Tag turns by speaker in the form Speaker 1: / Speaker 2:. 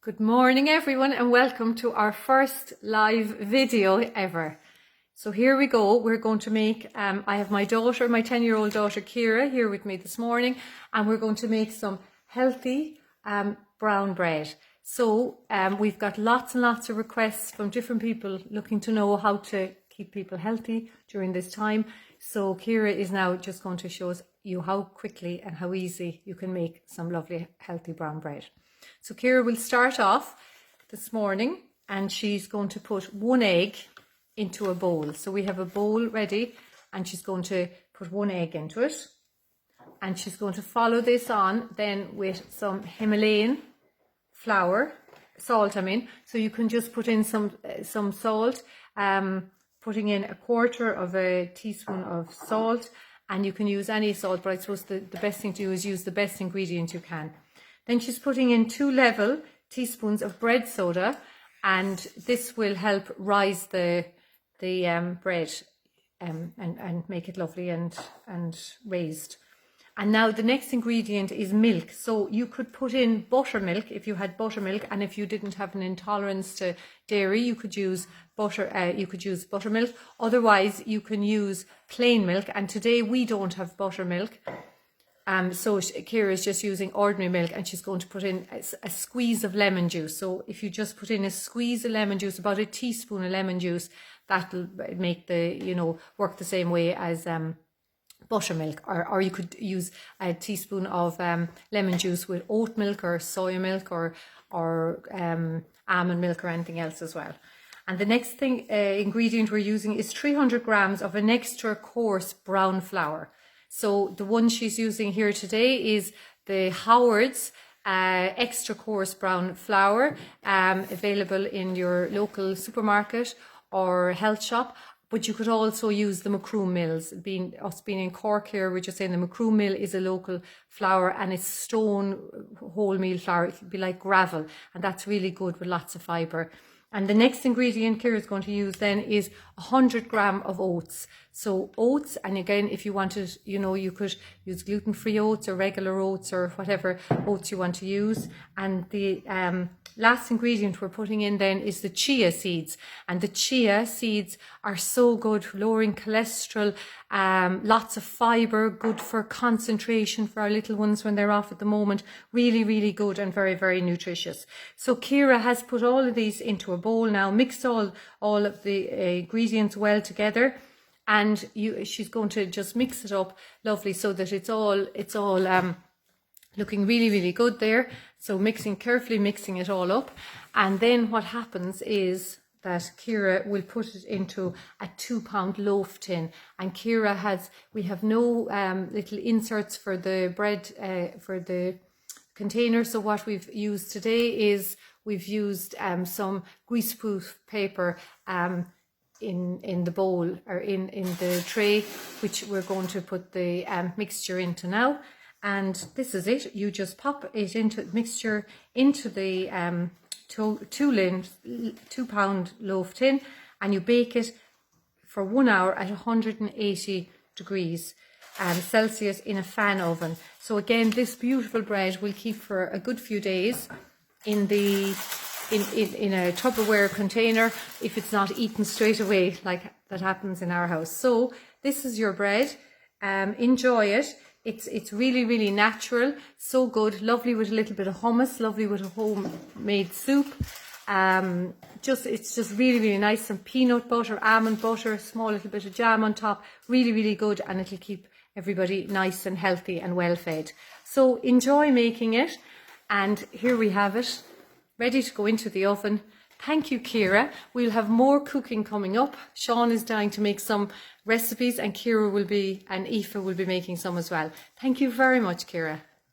Speaker 1: Good morning everyone and welcome to our first live video ever. So here we go, we're going to make, I have my daughter, my 10-year-old daughter Ciara here with me this morning, and we're going to make some healthy brown bread. So we've got lots and lots of requests from different people looking to know how to keep people healthy during this time. So Ciara is now just going to show you how quickly and how easy you can make some lovely healthy brown bread. So Ciara will start off this morning and she's going to put 1 egg into a bowl. So we have a bowl ready and she's going to put 1 egg into it. And she's going to follow this on then with some Himalayan salt. So you can just put in some salt, putting in 1/4 of a teaspoon of salt, and you can use any salt, but I suppose the best thing to do is use the best ingredient you can. Then she's putting in 2 level teaspoons of bread soda, and this will help rise the bread and make it lovely and raised. And now the next ingredient is milk. So you could put in buttermilk if you had buttermilk, and if you didn't have an intolerance to dairy, you could use buttermilk. Otherwise, you can use plain milk. And today we don't have buttermilk. So Ciara is just using ordinary milk, and she's going to put in a squeeze of lemon juice. So if you just put in a squeeze of lemon juice, about a teaspoon of lemon juice, that'll make work the same way as buttermilk. Or you could use a teaspoon of lemon juice with oat milk or soy milk or almond milk or anything else as well. And the next ingredient we're using is 300 grams of an extra coarse brown flour. So the one she's using here today is the Howard's extra coarse brown flour, available in your local supermarket or health shop. But you could also use the Macroom Mills. Being in Cork here, we're just saying the Macroom Mill is a local flour, and it's stone wholemeal flour. It could be like gravel, and that's really good with lots of fibre. And the next ingredient Ciara is going to use then is 100 grams of oats. So oats, and again, if you wanted, you could use gluten-free oats or regular oats or whatever oats you want to use. And the last ingredient we're putting in then is the chia seeds. And the chia seeds are so good for lowering cholesterol, lots of fibre, good for concentration for our little ones when they're off at the moment. Really, really good and very, very nutritious. So Ciara has put all of these into a bowl now, mixed all of the ingredients well together. And she's going to just mix it up lovely so that it's all looking really, really good there. So carefully mixing it all up. And then what happens is that Ciara will put it into a 2-pound loaf tin. And we have no little inserts for the bread, for the container. So what we've used today is we've used some greaseproof paper in the bowl or in the tray, which we're going to put the mixture into now. And this is it. You just pop it into mixture into the 2-pound loaf tin, and you bake it for 1 hour at 180 degrees Celsius in a fan oven. So again, this beautiful bread will keep for a good few days in a Tupperware container if it's not eaten straight away like that happens in our house. So this is your bread. Enjoy it. It's really, really natural, so good, lovely with a little bit of hummus, lovely with a homemade soup. It's just really, really nice. Some peanut butter, almond butter, small little bit of jam on top. Really, really good, and it'll keep everybody nice and healthy and well fed. So enjoy making it, and here we have it, ready to go into the oven. Thank you, Ciara. We'll have more cooking coming up. Sean is dying to make some recipes, and Ciara and Aoife will be making some as well. Thank you very much, Ciara.